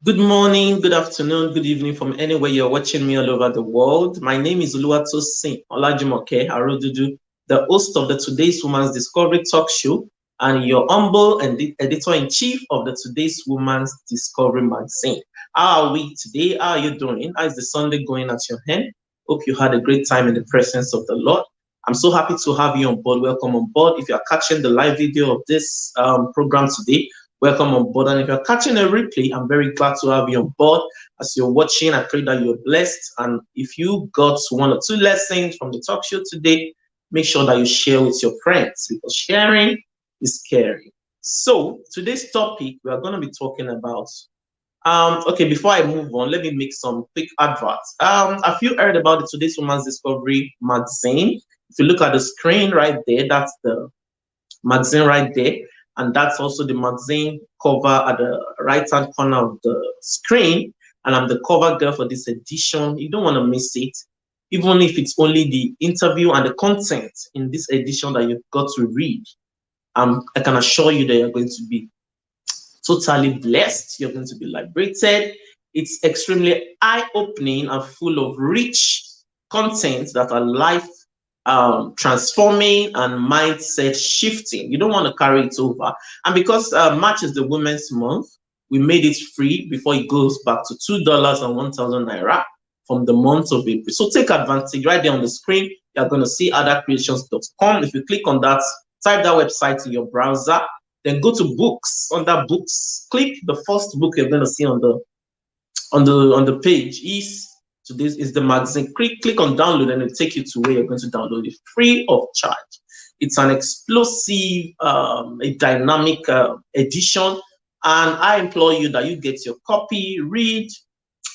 Good morning, good afternoon, good evening from anywhere you're watching me all over the world. My name is Oluwatosin Olajumoke Arodudu, the host of the Today's Woman's Discovery Talk Show and your humble and editor-in-chief of the Today's Woman's Discovery magazine. How are we today? How are you doing? How is the Sunday going at your hand? Hope you had a great time in the presence of the Lord. I'm so happy to have you on board. Welcome on board. If you are catching the live video of this program today, welcome on board. And if you're catching a replay, I'm very glad to have you on board. As you're watching, I pray that you're blessed. And if you got one or two lessons from the talk show today, make sure that you share with your friends because sharing is caring. So today's topic, we are going to be talking about, okay, before I move on, let me make some quick adverts. Have you heard about the Today's Woman's Discovery magazine? If you look at the screen right there, that's the magazine right there. And that's also the magazine cover at the right-hand corner of the screen. And I'm the cover girl for this edition. You don't want to miss it. Even if it's only the interview and the content in this edition that you've got to read, I can assure you that you're going to be totally blessed. You're going to be liberated. It's extremely eye-opening and full of rich content that are life transforming and mindset shifting. You don't want to carry it over. And because March is the Women's Month, we made it free before it goes back to $2 and 1,000 naira from the month of April. So take advantage. Right there on the screen, you're going to see othercreations.com. If you click on that, type that website in your browser, then go to books. Under books, click the first book you're going to see on the page Today's is the magazine. Click on download and it'll take you to where you're going to download it free of charge. It's an explosive, a dynamic edition. And I implore you that you get your copy, read,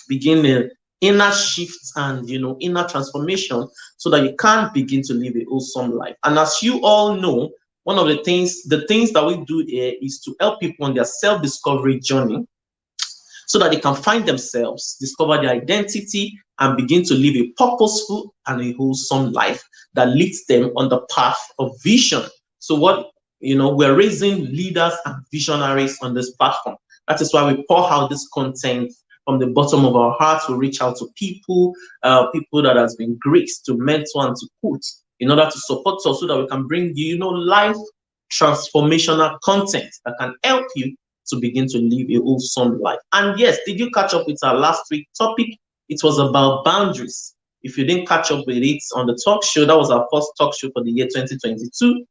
begin the inner shift and inner transformation so that you can begin to live a wholesome life. And as you all know, one of the things that we do here is to help people on their self-discovery journey, so that they can find themselves, discover their identity, and begin to live a purposeful and a wholesome life that leads them on the path of vision. So we're raising leaders and visionaries on this platform. That is why we pour out this content from the bottom of our hearts. We reach out to people that has been graced to mentor and to coach in order to support us so that we can bring you, life transformational content that can help you to begin to live a wholesome life. And yes, did you catch up with our last week topic? It was about boundaries. If you didn't catch up with it on the talk show, that was our first talk show for the year 2022.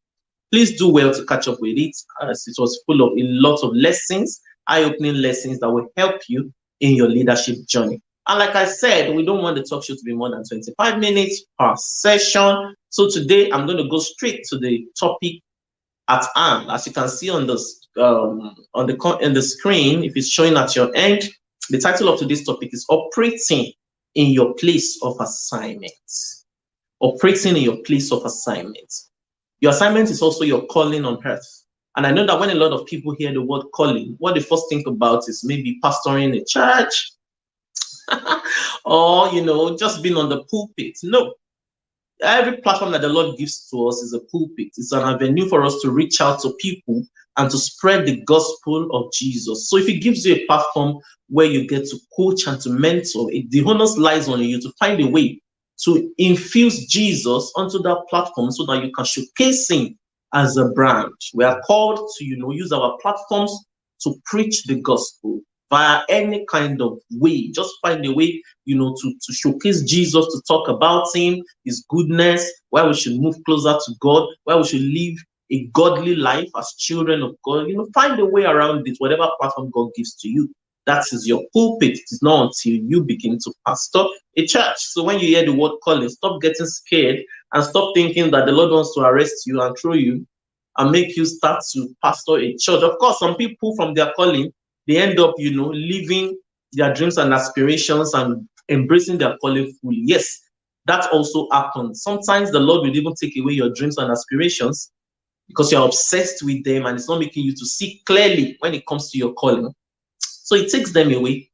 Please do well to catch up with it, as it was full of a lot of lessons, eye-opening lessons that will help you in your leadership journey. And like I said, we don't want the talk show to be more than 25 minutes per session. So today I'm going to go straight to the topic at hand. As you can see on the screen, if it's showing at your end, the title of today's topic is Operating in Your Place of Assignment. Operating in your place of assignment. Your assignment is also your calling on earth. And I know that when a lot of people hear the word calling, what they first think about is maybe pastoring a church or, just being on the pulpit. No. Every platform that the Lord gives to us is a pulpit. It's an avenue for us to reach out to people and to spread the gospel of Jesus. So if He gives you a platform where you get to coach and to mentor, the onus lies on you to find a way to infuse Jesus onto that platform so that you can showcase Him as a brand. We are called to, use our platforms to preach the gospel via any kind of way. Just find a way, to showcase Jesus, to talk about Him, His goodness, why we should move closer to God, why we should live a godly life as children of God. Find a way around it, whatever platform God gives to you. That is your pulpit. It is not until you begin to pastor a church. So when you hear the word calling, stop getting scared and stop thinking that the Lord wants to arrest you and throw you and make you start to pastor a church. Of course, some people from their calling, they end up, living their dreams and aspirations and embracing their calling fully. Yes, that also happens. Sometimes the Lord will even take away your dreams and aspirations because you're obsessed with them and it's not making you to see clearly when it comes to your calling. So it takes them away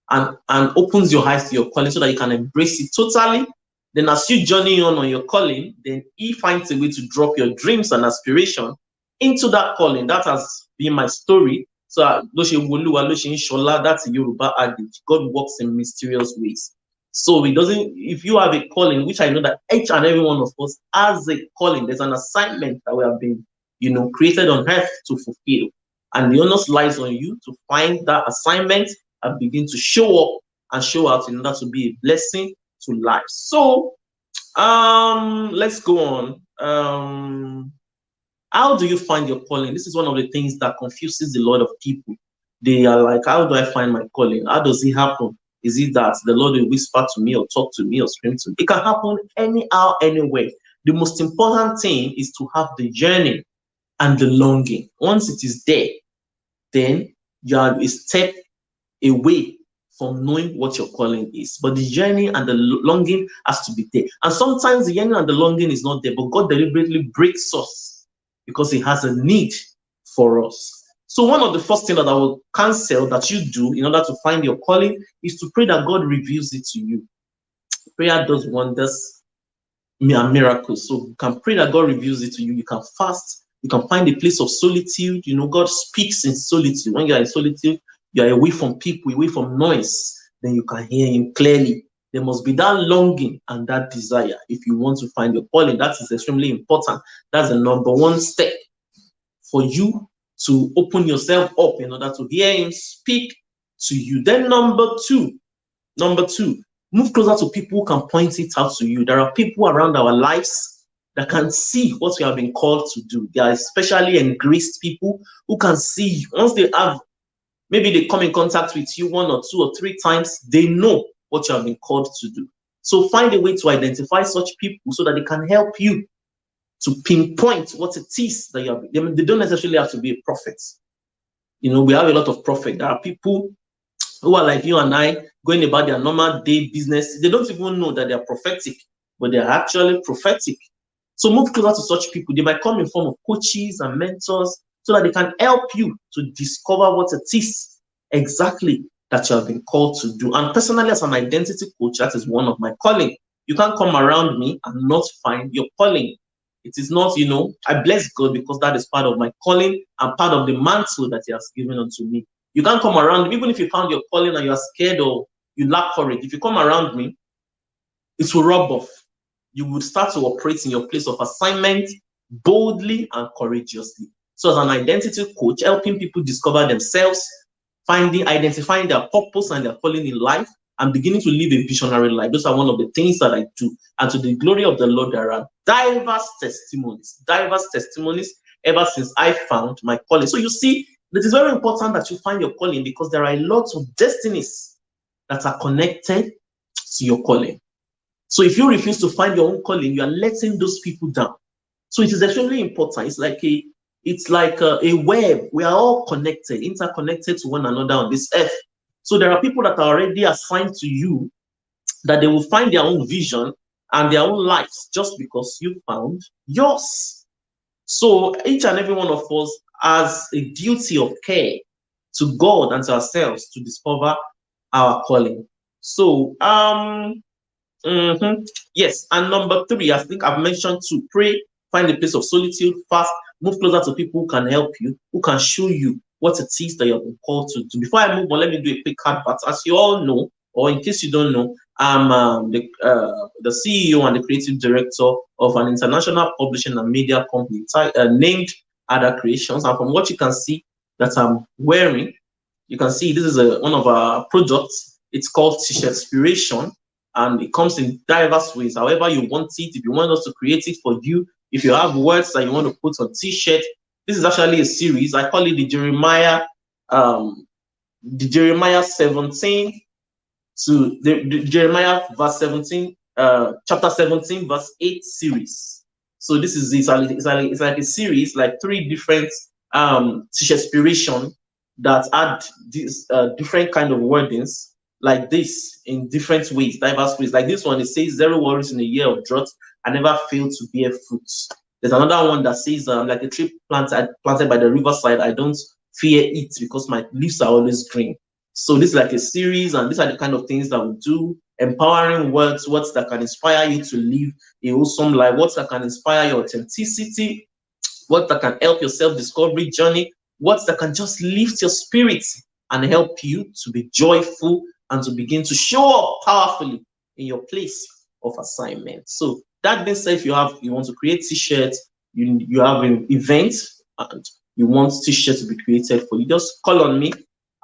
and opens your eyes to your calling so that you can embrace it totally. Then as you journey on your calling, then He finds a way to drop your dreams and aspiration into that calling. That has been my story So that's a Yoruba adage. God works in mysterious ways. So it doesn't, if you have a calling, which I know that each and every one of us has a calling, there's an assignment that we have been, created on earth to fulfill. And the onus lies on you to find that assignment and begin to show up and show out in order to be a blessing to life. So let's go on. How do you find your calling? This is one of the things that confuses a lot of people. They are like, how do I find my calling? How does it happen? Is it that the Lord will whisper to me or talk to me or scream to me? It can happen anyhow, anywhere. The most important thing is to have the journey and the longing. Once it is there, then you are a step away from knowing what your calling is. But the journey and the longing has to be there. And sometimes the yearning and the longing is not there, but God deliberately breaks us because He has a need for us. So one of the first things that I will counsel that you do in order to find your calling is to pray that God reveals it to you. Prayer does wonders and miracles. So you can pray that God reveals it to you. You can fast. You can find a place of solitude. God speaks in solitude. When you are in solitude, you are away from people, away from noise. Then you can hear Him clearly. There must be that longing and that desire if you want to find your calling. That is extremely important. That's the number one step for you to open yourself up in order to hear Him speak to you. Then number two, move closer to people who can point it out to you. There are people around our lives that can see what we have been called to do. They are especially engraced people who can see. Once they have, maybe they come in contact with you 1 or 2 or 3 times, they know what you have been called to do. So find a way to identify such people so that they can help you to pinpoint what it is that you have. They don't necessarily have to be a prophet. We have a lot of prophets. There are people who are like you and I, going about their normal day business. They don't even know that they are prophetic, but they are actually prophetic. So move closer to such people. They might come in form of coaches and mentors so that they can help you to discover what it is exactly that you have been called to do. And personally, as an identity coach, that is one of my calling. You can't come around me and not find your calling. It is not, I bless God because that is part of my calling and part of the mantle that He has given unto me. You can't come around me, even if you found your calling and you are scared or you lack courage. If you come around me, it will rub off. You would start to operate in your place of assignment boldly and courageously. So as an identity coach, helping people discover themselves, identifying their purpose and their calling in life, and beginning to live a visionary life. Those are one of the things that I do. And to the glory of the Lord, there are diverse testimonies ever since I found my calling. So you see, it is very important that you find your calling because there are lots of destinies that are connected to your calling. So if you refuse to find your own calling, you are letting those people down. So it is extremely important. It's like a web. We are all connected, interconnected to one another on this earth. So there are people that are already assigned to you that they will find their own vision and their own lives just because you found yours. So each and every one of us has a duty of care to God and to ourselves to discover our calling. So yes, and number 3, I think I've mentioned to pray, find a place of solitude, fast, move closer to people who can help you, who can show you what it is that you've been called to do. Before I move on, let me do a quick advert. As you all know, or in case you don't know, I'm the CEO and the creative director of an international publishing and media company named Ada Creations. And from what you can see that I'm wearing, you can see this is one of our products. It's called T-shirt Inspiration. And it comes in diverse ways, however you want it. If you want us to create it for you, if you have words that you want to put on T-shirt, this is actually a series. I call it the Jeremiah 17 to the Jeremiah verse 17, chapter 17, verse 8 series. So this is it's like a series, like 3 different T-shirt inspiration that add these different kind of wordings like this in different ways, diverse ways. Like this one, it says 0 worries in a year of drought, I never fail to bear fruit. There's another one that says like a tree planted by the riverside, I don't fear it because my leaves are always green. So this is like a series, and these are the kind of things that we do. Empowering words that can inspire you to live a wholesome life, words that can inspire your authenticity, what that can help your self-discovery journey, words that can just lift your spirit and help you to be joyful and to begin to show up powerfully in your place of assignment. So that being said, if you want to create t-shirts, you have an event and you want t-shirts to be created for you, just call on me.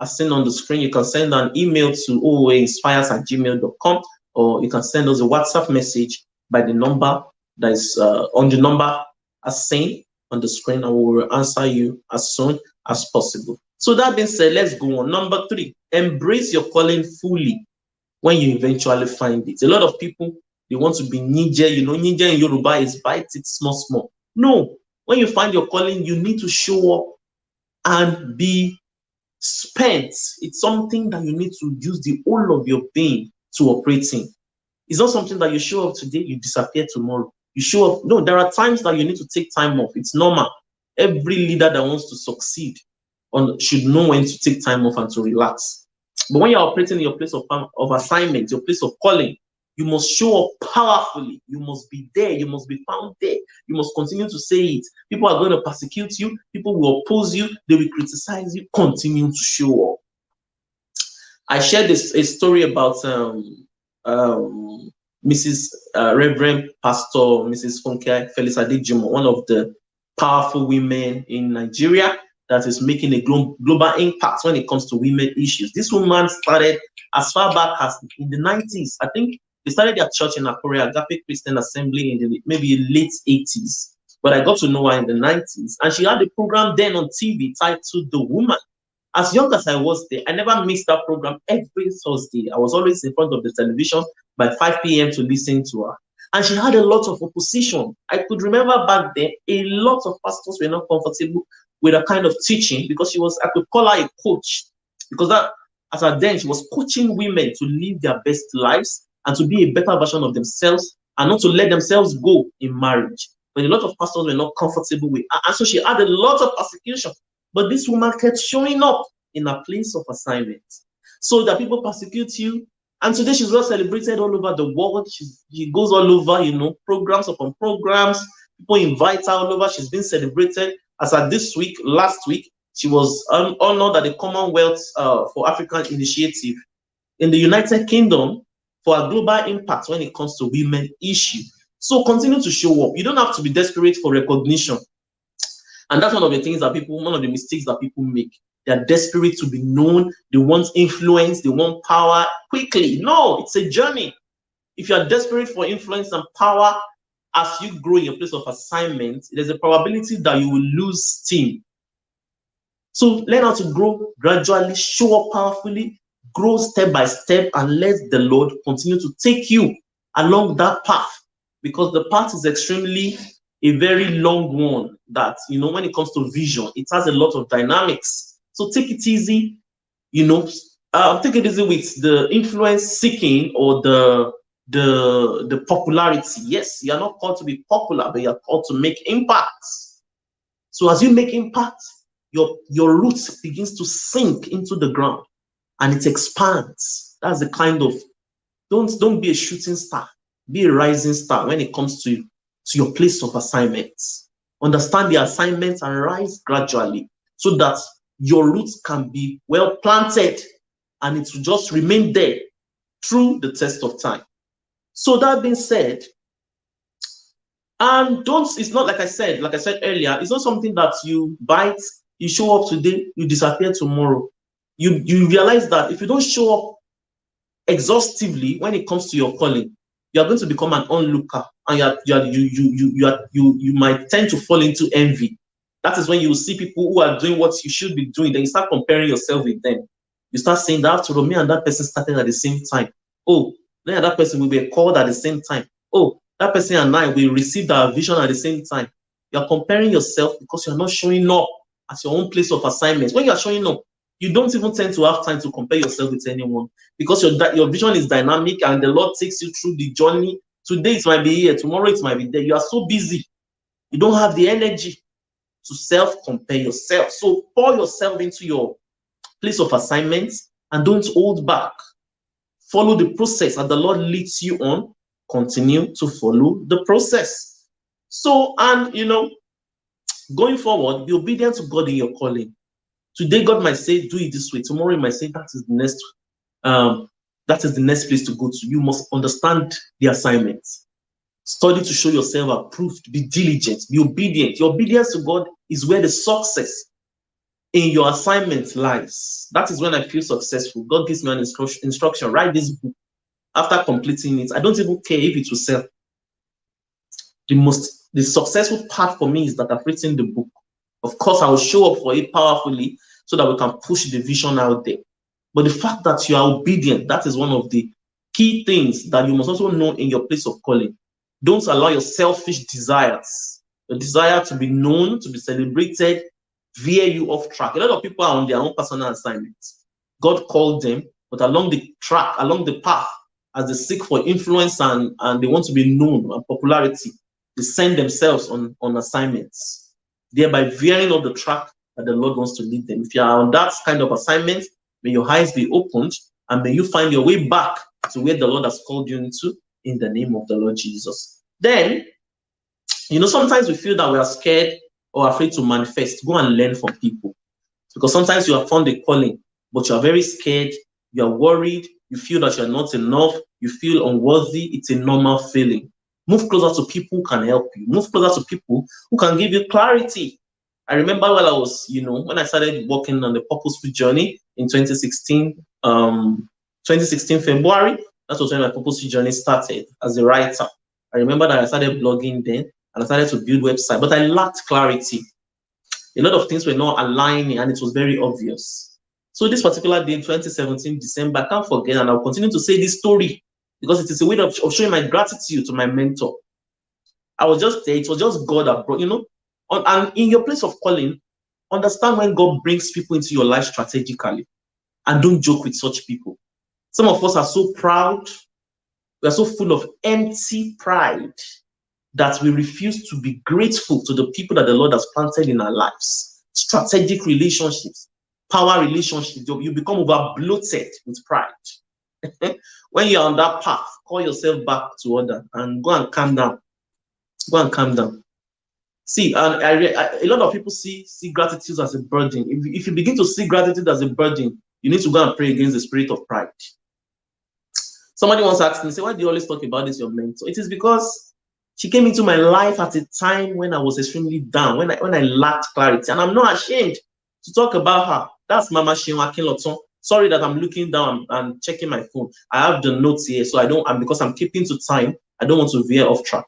As seen on the screen, you can send an email to ooainspires@gmail.com, or you can send us a WhatsApp message by the number that is on the number as seen on the screen, and we will answer you as soon as possible. So that being said, let's go on. Number 3, embrace your calling fully when you eventually find it. A lot of people, they want to be ninja. Ninja in Yoruba is bite it small, small. No, when you find your calling, you need to show up and be spent. It's something that you need to use the whole of your being to operate in. It's not something that you show up today, you disappear tomorrow. You show up. No, there are times that you need to take time off. It's normal. Every leader that wants to succeed should know when to take time off and to relax. But when you're operating in your place of assignment, your place of calling, you must show up powerfully. You must be there. You must be found there. You must continue to say it. People are going to persecute you. People will oppose you. They will criticize you. Continue to show up. I shared a story about Mrs. Reverend Pastor Mrs. Funke Felix Adejimo, one of the powerful women in Nigeria that is making a global impact when it comes to women issues. This woman started as far back as in the 90s. I think they started their church in Akure, Agape Christian Assembly, in the maybe late 80s. But I got to know her in the 90s. And she had a program then on TV titled The Woman. As young as I was there, I never missed that program every Thursday. I was always in front of the television by 5 p.m. to listen to her. And she had a lot of opposition. I could remember back then, a lot of pastors were not comfortable with a kind of teaching, because I could call her a coach. Because as at then, she was coaching women to live their best lives and to be a better version of themselves and not to let themselves go in marriage. But a lot of pastors were not comfortable with her. And so she had a lot of persecution. But this woman kept showing up in a place of assignment. So that people persecute you. And today she's well celebrated all over the world. She goes all over, programs upon programs. People invite her all over. She's been celebrated. As at last week, she was honored at the Commonwealth for African Initiative in the United Kingdom for a global impact when it comes to women issue. So continue to show up. You don't have to be desperate for recognition. And that's one of the mistakes that people make. They're desperate to be known. They want influence. They want power quickly. No, it's a journey. If you're desperate for influence and power, as you grow in your place of assignment, there's a probability that you will lose steam. So learn how to grow gradually, show up powerfully, grow step by step, and let the Lord continue to take you along that path. Because the path is extremely a very long one that, when it comes to vision, it has a lot of dynamics. So take it easy, take it easy with the influence seeking or the popularity. Yes, you're not called to be popular, but you're called to make impacts. So as you make impact, your roots begins to sink into the ground and it expands. That's the kind of, don't be a shooting star, be a rising star when it comes to your place of assignments. Understand the assignments and rise gradually so that your roots can be well planted and it will just remain there through the test of time. So that being said, and it's not like I said earlier, it's not something that you bite, you show up today, you disappear tomorrow. You realize that if you don't show up exhaustively when it comes to your calling, you are going to become an onlooker, and you might tend to fall into envy. That is when you will see people who are doing what you should be doing. Then you start comparing yourself with them. You start saying that after all, me and that person started at the same time. Oh, me and that person will be called at the same time. Oh, that person and I will receive our vision at the same time. You are comparing yourself because you are not showing up at your own place of assignment. When you are showing up, you don't even tend to have time to compare yourself with anyone, because your vision is dynamic and the Lord takes you through the journey. Today it might be here, tomorrow it might be there. You are so busy. You don't have the energy to self-compare yourself. So pour yourself into your place of assignment and don't hold back. Follow the process that the Lord leads you on. Continue to follow the process. So, and going forward, be obedient to God in your calling. Today, God might say, do it this way. Tomorrow, He might say, um, that is the next place to go to. You must understand the assignment. Study to show yourself approved. Be diligent. Be obedient. Your obedience to God is where the success in your assignment lies. That is when I feel successful. God gives me an instruction. Write this book. After completing it, I don't even care if it will sell. The successful part for me is that I've written the book. Of course, I will show up for it powerfully so that we can push the vision out there. But the fact that you are obedient, that is one of the key things that you must also know in your place of calling. Don't allow your selfish desires, the desire to be known, to be celebrated, veer you off track. A lot of people are on their own personal assignments. God called them, but along the track, along the path, as they seek for influence and they want to be known and popularity, they send themselves on assignments, thereby veering off the track that the Lord wants to lead them. If you are on that kind of assignment, may your eyes be opened and may you find your way back to where the Lord has called you into in the name of the Lord Jesus. Then, sometimes we feel that we are scared or afraid to manifest. Go and learn from people. Because sometimes you have found a calling, but you are very scared, you are worried, you feel that you are not enough, you feel unworthy. It's a normal feeling. Move closer to people who can help you. Move closer to people who can give you clarity. I remember while I was, when I started working on the purposeful journey in 2016 February, that was when my purposeful journey started as a writer. I remember that I started blogging then and I started to build websites, but I lacked clarity. A lot of things were not aligning and it was very obvious. So this particular day, 2017 December, I can't forget, and I'll continue to say this story because it is a way of showing my gratitude to my mentor. I was just there. It was just God that brought, and in your place of calling, understand when God brings people into your life strategically and don't joke with such people. Some of us are so proud. We are so full of empty pride that we refuse to be grateful to the people that the Lord has planted in our lives. Strategic relationships, power relationships, you become over bloated with pride. When you're on that path, call yourself back to order and go and calm down. Go and calm down. See, and a lot of people see gratitude as a burden. If you begin to see gratitude as a burden, you need to go and pray against the spirit of pride. Somebody once asked me, say, why do you always talk about this, your mentor? It is because she came into my life at a time when I was extremely down, when I lacked clarity. And I'm not ashamed to talk about her. That's Mama Shion Akinloton. Sorry that I'm looking down and checking my phone. I have the notes here, so and because I'm keeping to time, I don't want to veer off track.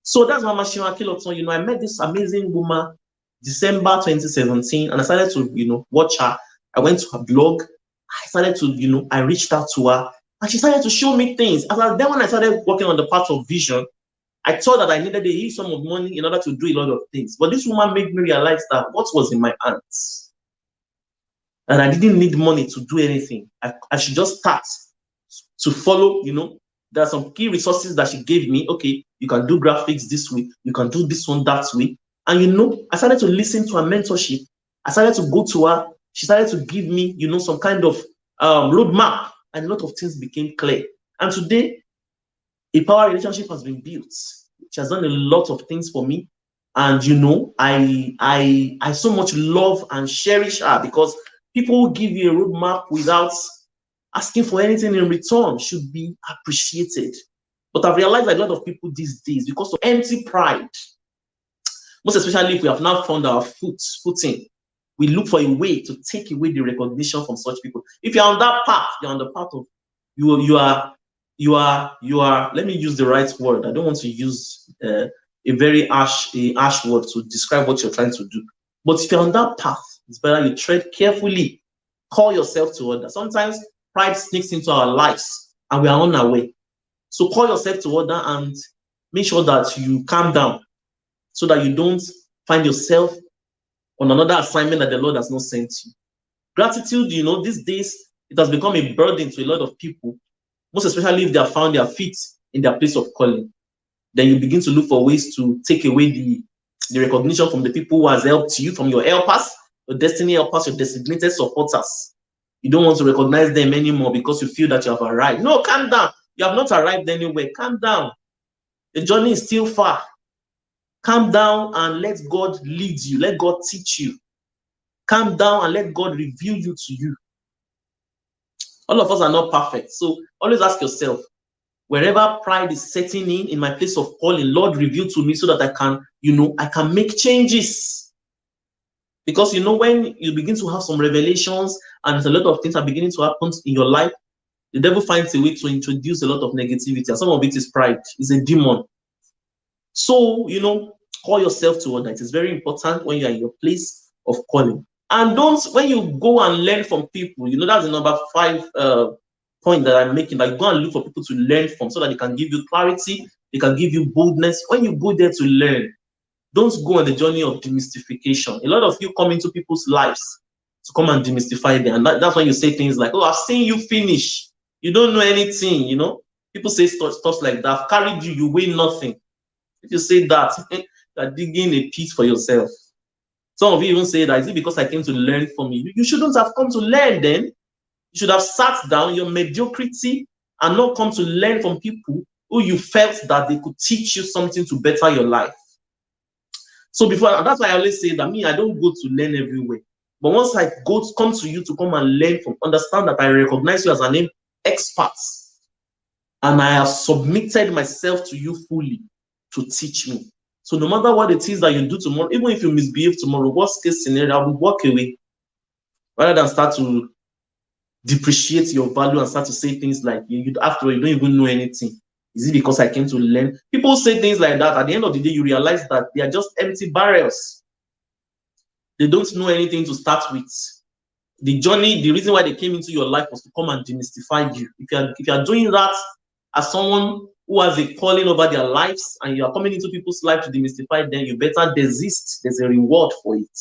So that's Mama Shion Akinloton. I met this amazing woman December 2017, and I started to, watch her. I went to her blog. I started to, I reached out to her, and she started to show me things. And then when I started working on the path of vision, I thought that I needed a huge sum of money in order to do a lot of things. But this woman made me realize that what was in my hands, and I didn't need money to do anything. I should just start to follow, there are some key resources that she gave me. Okay, you can do graphics this way, you can do this one that way. And I started to listen to her mentorship. I started to go to her. She started to give me, some kind of roadmap, and a lot of things became clear. And today, a power relationship has been built. She has done a lot of things for me. And I so much love and cherish her because people who give you a roadmap without asking for anything in return should be appreciated. But I've realized that a lot of people these days, because of empty pride, most especially if we have now found our footing, we look for a way to take away the recognition from such people. If you're on that path, you're on the path of you are, let me use the right word. I don't want to use a very harsh word to describe what you're trying to do. But if you're on that path, it's better you tread carefully. Call yourself to order. Sometimes pride sneaks into our lives and we are unaware. So call yourself to order and make sure that you calm down so that you don't find yourself on another assignment that the Lord has not sent you. Gratitude, these days, it has become a burden to a lot of people, most especially if they have found their feet in their place of calling. Then you begin to look for ways to take away the recognition from the people who has helped you, from your helpers, your destiny helpers, your designated supporters. You don't want to recognize them anymore because you feel that you have arrived. No, calm down. You have not arrived anywhere. Calm down. The journey is still far. Calm down and let God lead you. Let God teach you. Calm down and let God reveal you to you. All of us are not perfect. So always ask yourself, wherever pride is setting in my place of calling, Lord, reveal to me so that I can make changes. Because when you begin to have some revelations and a lot of things are beginning to happen in your life, the devil finds a way to introduce a lot of negativity. And some of it is pride. It's a demon. So, call yourself to order. It is very important when you're in your place of calling. And when you go and learn from people, that's the number 5 point that I'm making, that you go and look for people to learn from so that they can give you clarity, they can give you boldness. When you go there to learn, don't go on the journey of demystification. A lot of you come into people's lives to come and demystify them. And that's when you say things like, oh, I've seen you finish. You don't know anything, People say stuff like that. I've carried you, you weigh nothing. If you say that, you're digging a pit for yourself. Some of you even say that, is it because I came to learn from you? You shouldn't have come to learn then. You should have sat down your mediocrity and not come to learn from people who you felt that they could teach you something to better your life. So that's why I always say that I don't go to learn everywhere. But once I come to you to come and learn from, understand that I recognize you as an expert and I have submitted myself to you fully to teach me. So no matter what it is that you do tomorrow, even if you misbehave tomorrow, worst case scenario, I will walk away rather than start to depreciate your value and start to say things like, after all, you don't even know anything. Is it because I came to learn? People say things like that. At the end of the day, you realize that they are just empty barrels. They don't know anything to start with. The reason why they came into your life was to come and demystify you. If you are doing that as someone who has a calling over their lives and you are coming into people's lives to demystify them, you better desist. There's a reward for it.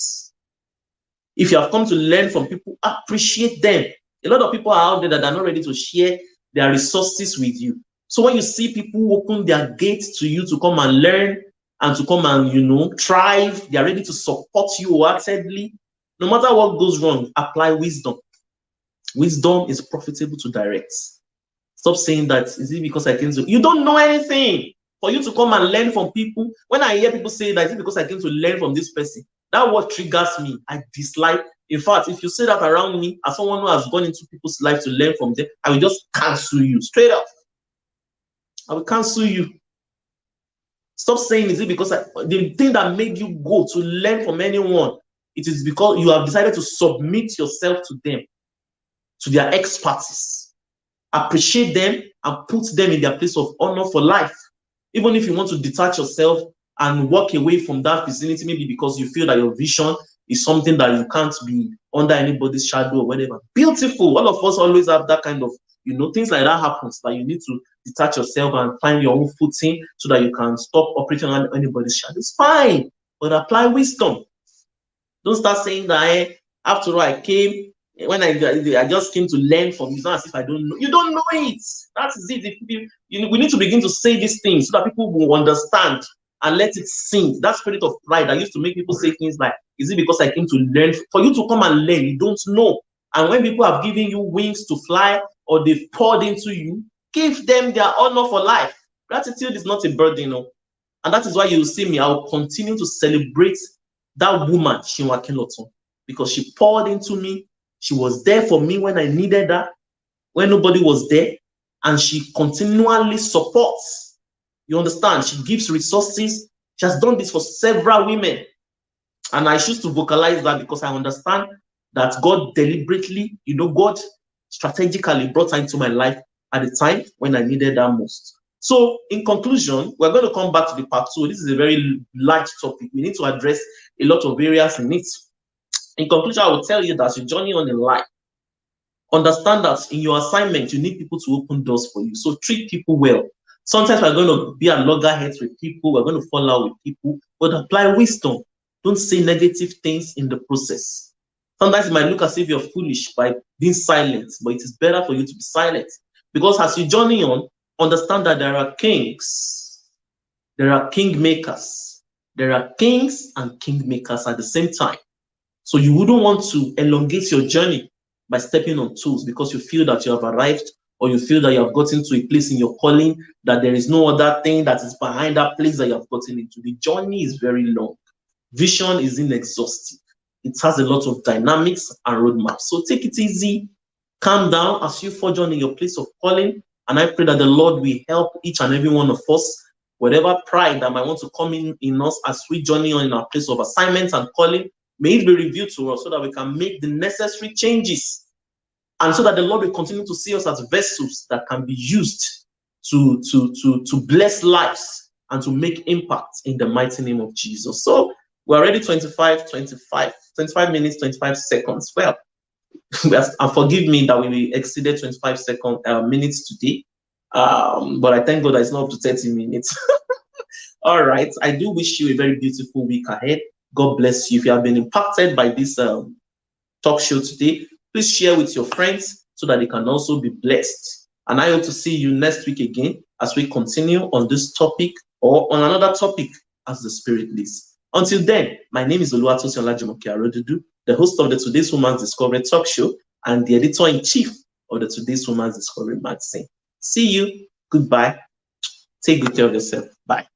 If you have come to learn from people, appreciate them. A lot of people are out there that are not ready to share their resources with you. So when you see people open their gates to you to come and learn and to come and, thrive, they are ready to support you wholeheartedly. No matter what goes wrong, apply wisdom. Wisdom is profitable to direct. Stop saying that, is it because I came to... You don't know anything. For you to come and learn from people, when I hear people say that, is it because I came to learn from this person? That word triggers me. I dislike. In fact, if you say that around me, as someone who has gone into people's life to learn from them, I will just cancel you straight up. I will cancel you. Stop saying, is it because the thing that made you go to learn from anyone, it is because you have decided to submit yourself to them, to their expertise. Appreciate them and put them in their place of honor for life. Even if you want to detach yourself and walk away from that vicinity, maybe because you feel that your vision is something that you can't be under anybody's shadow or whatever. Beautiful. All of us always have that kind of, things like that happens, that you need to detach yourself and find your own footing so that you can stop operating under anybody's shadow. It's fine, but apply wisdom. Don't start saying that, after all, I came, when I just came to learn from you. It's not as if I don't know. You don't know it. That is it. We need to begin to say these things so that people will understand and let it sink. That spirit of pride that used to make people say things like, is it because I came to learn? For you to come and learn, you don't know. And when people have given you wings to fly or they've poured into you, give them their honor for life. Gratitude is not a burden. And that is why you will see me. I will continue to celebrate that woman, Chinua Keloton, because she poured into me. She was there for me when I needed her, when nobody was there, and she continually supports. You understand? She gives resources. She has done this for several women. And I choose to vocalize that because I understand that God deliberately, God strategically brought her into my life at the time when I needed her most. So in conclusion, we're going to come back to the part 2. This is a very large topic. We need to address a lot of areas in it. In conclusion, I will tell you that your journey on the life, understand that in your assignment, you need people to open doors for you. So treat people well. Sometimes we're going to be at loggerheads with people. We're going to fall out with people. But apply wisdom. Don't say negative things in the process. Sometimes it might look as if you're foolish by being silent, but it is better for you to be silent. Because as you journey on, understand that there are kings. There are kingmakers. There are kings and kingmakers at the same time. So you wouldn't want to elongate your journey by stepping on toes because you feel that you have arrived or you feel that you have gotten to a place in your calling, that there is no other thing that is behind that place that you have gotten into. The journey is very long. Vision is inexhaustive. it has a lot of dynamics and roadmaps. So take it easy, calm down as you forge on in your place of calling. And I pray that the Lord will help each and every one of us, whatever pride that might want to come in us as we journey on in our place of assignment and calling, may it be revealed to us so that we can make the necessary changes, and so that the Lord will continue to see us as vessels that can be used to bless lives and to make impact in the mighty name of Jesus. So we're already 25 minutes, 25 seconds. Well, and forgive me that we exceeded 25 minutes today. But I thank God that it's not up to 30 minutes. All right. I do wish you a very beautiful week ahead. God bless you. If you have been impacted by this talk show today, please share with your friends so that they can also be blessed. And I hope to see you next week again as we continue on this topic or on another topic as the Spirit leads. Until then, my name is Oluwatosin Olajimoke Arodudu, the host of the Today's Woman's Discovery Talk Show and the editor-in-chief of the Today's Woman's Discovery magazine. See you. Goodbye. Take good care of yourself. Bye.